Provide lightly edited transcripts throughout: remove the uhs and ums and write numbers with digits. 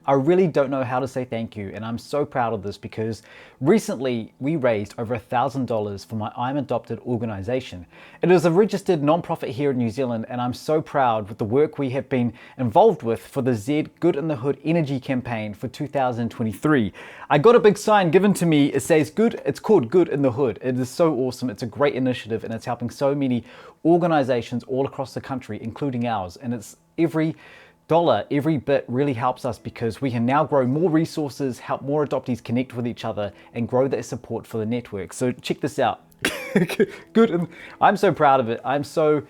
I really don't know how to say thank you, and I'm so proud of this because recently we raised over $1,000 for my I'm Adopted organization. It is a registered non-profit here in New Zealand, and I'm so proud with the work we have been involved with for the Z Good in the Hood Energy campaign for 2023. I got a big sign given to me. It says good. It's called Good in the Hood. It is so awesome. It's a great initiative, and it's helping so many organizations all across the country, including ours. And it's every dollar, every bit really helps us because we can now grow more resources, help more adoptees connect with each other, and grow their support for the network. So check this out. Good. And I'm so proud of it. I'm so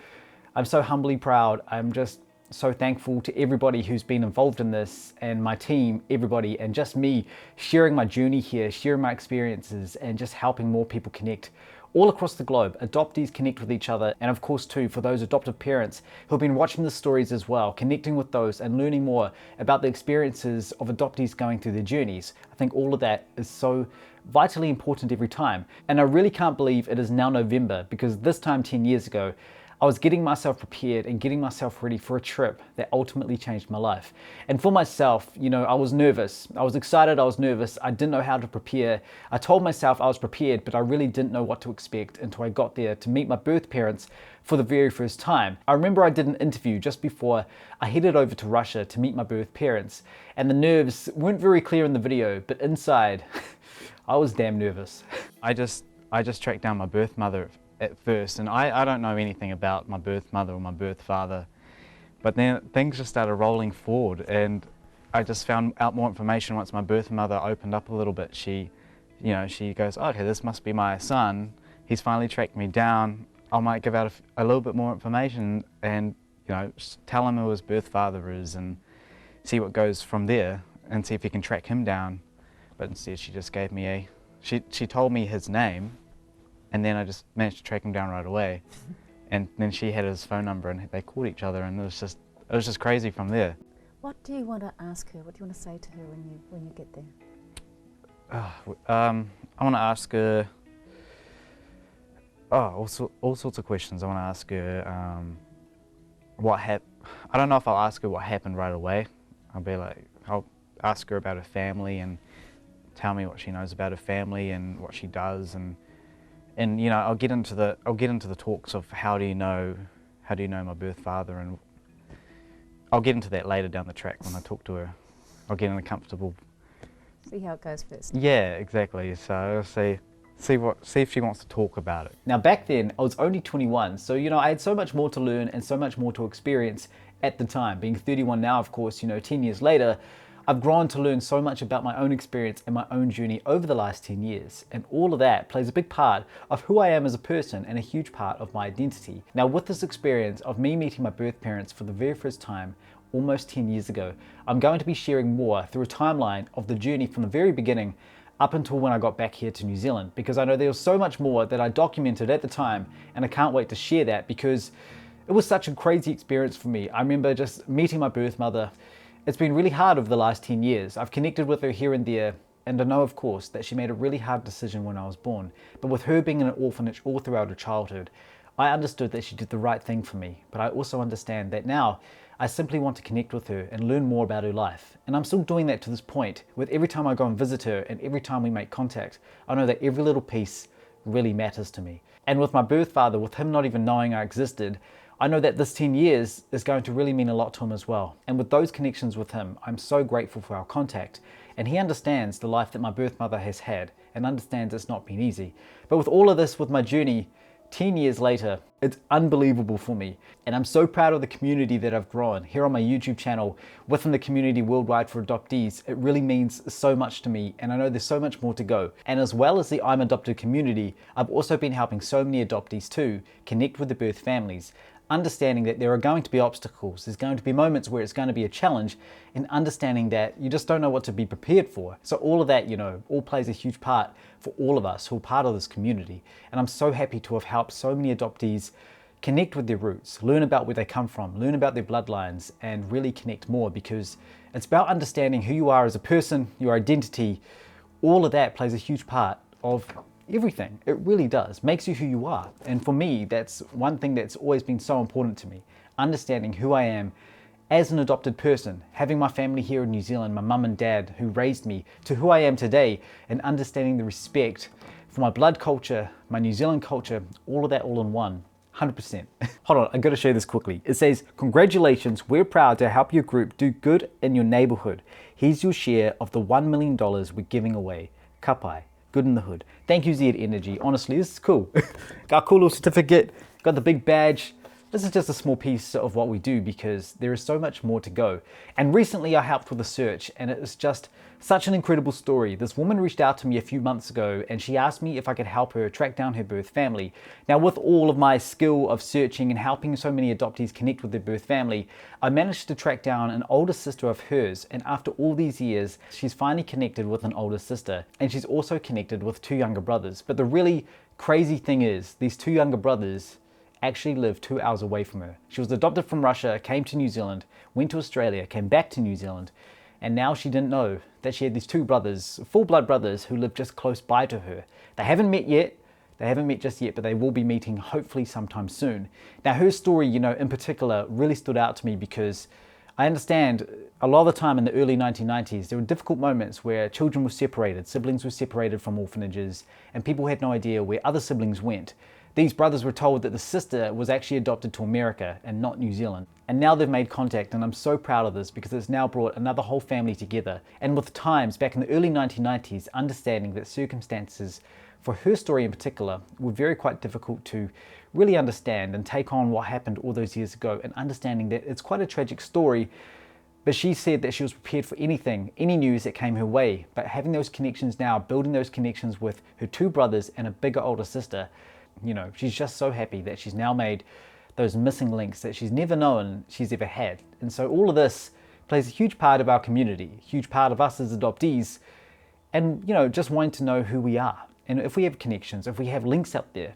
humbly proud. I'm just so thankful to everybody who's been involved in this, and my team, everybody, and just me sharing my journey here, sharing my experiences, and just helping more people connect all across the globe. Adoptees connect with each other, and of course too for those adoptive parents who've been watching the stories as well, connecting with those and learning more about the experiences of adoptees going through their journeys. I think all of that is so vitally important every time. And I really can't believe it is now November, because this time 10 years ago I was getting myself prepared and getting myself ready for a trip that ultimately changed my life. And for myself, you know, I was nervous. I was excited, I was nervous. I didn't know how to prepare. I told myself I was prepared, but I really didn't know what to expect until I got there to meet my birth parents for the very first time. I remember I did an interview just before I headed over to Russia to meet my birth parents, and the nerves weren't very clear in the video, but inside, I was damn nervous. I just tracked down my birth mother at first, and I don't know anything about my birth mother or my birth father, but then things just started rolling forward, and I just found out more information once my birth mother opened up a little bit. She goes, okay, this must be my son. He's finally tracked me down. I might give out a little bit more information and, you know, tell him who his birth father is and see what goes from there and see if he can track him down. But instead she just gave me she told me his name, and then I just managed to track him down right away. And then she had his phone number and they called each other, and it was just crazy from there. What do you want to ask her? What do you want to say to her when you get there? I want to ask her all sorts of questions. I want to ask her what happened. I don't know if I'll ask her what happened right away. I'll ask her about her family and tell me what she knows about her family and what she does, and you know, I'll get into the talks of how do you know my birth father, and I'll get into that later down the track when I talk to her. I'll get in a comfortable. See how it goes first. Yeah, exactly. So I'll see if she wants to talk about it. Now back then I was only 21, so you know I had so much more to learn and so much more to experience at the time. Being 31 now, of course, you know, 10 years later, I've grown to learn so much about my own experience and my own journey over the last 10 years. And all of that plays a big part of who I am as a person and a huge part of my identity. Now with this experience of me meeting my birth parents for the very first time, almost 10 years ago, I'm going to be sharing more through a timeline of the journey from the very beginning up until when I got back here to New Zealand, because I know there was so much more that I documented at the time, and I can't wait to share that because it was such a crazy experience for me. I remember just meeting my birth mother. It's been really hard over the last 10 years. I've connected with her here and there, and I know, of course, that she made a really hard decision when I was born. But with her being in an orphanage all throughout her childhood, I understood that she did the right thing for me. But I also understand that now I simply want to connect with her and learn more about her life. And I'm still doing that to this point. With every time I go and visit her and every time we make contact, I know that every little piece really matters to me. And with my birth father, with him not even knowing I existed, I know that this 10 years is going to really mean a lot to him as well. And with those connections with him, I'm so grateful for our contact. And he understands the life that my birth mother has had and understands it's not been easy. But with all of this, with my journey, 10 years later, it's unbelievable for me. And I'm so proud of the community that I've grown here on my YouTube channel, within the community worldwide for adoptees. It really means so much to me, and I know there's so much more to go. And as well as the I'm Adopted community, I've also been helping so many adoptees too connect with the birth families, understanding that there are going to be obstacles, there's going to be moments where it's going to be a challenge, and understanding that you just don't know what to be prepared for. So all of that, you know, all plays a huge part for all of us who are part of this community. And I'm so happy to have helped so many adoptees connect with their roots, learn about where they come from, learn about their bloodlines, and really connect more, because it's about understanding who you are as a person, your identity. All of that plays a huge part of everything. It really does. Makes you who you are. And for me, that's one thing that's always been so important to me. Understanding who I am as an adopted person, having my family here in New Zealand, my mum and dad who raised me to who I am today, and understanding the respect for my blood culture, my New Zealand culture, all of that all in one. 100%. Hold on, I gotta show you this quickly. It says, congratulations, we're proud to help your group do good in your neighborhood. Here's your share of the $1 million we're giving away. Kapai, good in the hood. Thank you, Z Energy. Honestly, this is cool. Got a cool little certificate, got the big badge. This is just a small piece of what we do because there is so much more to go. And recently I helped with a search and it was just such an incredible story. This woman reached out to me a few months ago and she asked me if I could help her track down her birth family. Now, with all of my skill of searching and helping so many adoptees connect with their birth family, I managed to track down an older sister of hers, and after all these years, she's finally connected with an older sister, and she's also connected with 2 younger brothers. But the really crazy thing is, these 2 younger brothers actually lived 2 hours away from her. She was adopted from Russia, came to New Zealand, went to Australia, came back to New Zealand, and now she didn't know that she had these 2 brothers, full blood brothers, who lived just close by to her. They haven't met yet, just yet, but they will be meeting hopefully sometime soon. Now her story, in particular, really stood out to me because I understand a lot of the time in the early 1990s, there were difficult moments where children were separated, siblings were separated from orphanages, and people had no idea where other siblings went. These brothers were told that the sister was actually adopted to America and not New Zealand. And now they've made contact, and I'm so proud of this because it's now brought another whole family together. And with times, back in the early 1990s, understanding that circumstances for her story in particular were very quite difficult to really understand and take on what happened all those years ago, and understanding that it's quite a tragic story. But she said that she was prepared for anything, any news that came her way. But having those connections now, building those connections with her 2 brothers and a bigger older sister, she's just so happy that she's now made those missing links that she's never known she's ever had. And so all of this plays a huge part of our community, a huge part of us as adoptees, and just wanting to know who we are. And if we have connections, if we have links out there,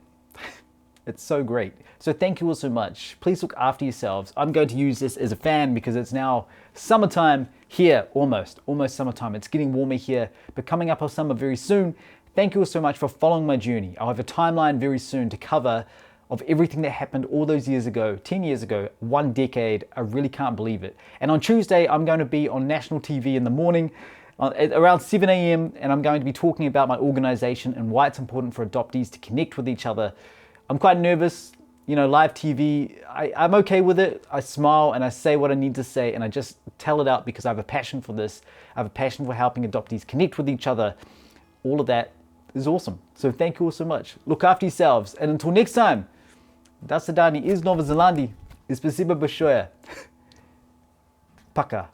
it's so great. So thank you all so much. Please look after yourselves. I'm going to use this as a fan because it's now summertime here, almost summertime. It's getting warmer here, but coming up on summer very soon. Thank you all so much for following my journey. I'll have a timeline very soon to cover of everything that happened all those years ago, 10 years ago, 1 decade. I really can't believe it. And on Tuesday, I'm going to be on national TV in the morning at around 7 a.m. and I'm going to be talking about my organization and why it's important for adoptees to connect with each other. I'm quite nervous, live TV. I'm okay with it. I smile and I say what I need to say and I just tell it out because I have a passion for this. I have a passion for helping adoptees connect with each other. All of that is awesome. So thank you all so much. Look after yourselves. And until next time, da Sadani is Nova Zelandi. Spasiba Bashoya. Paka.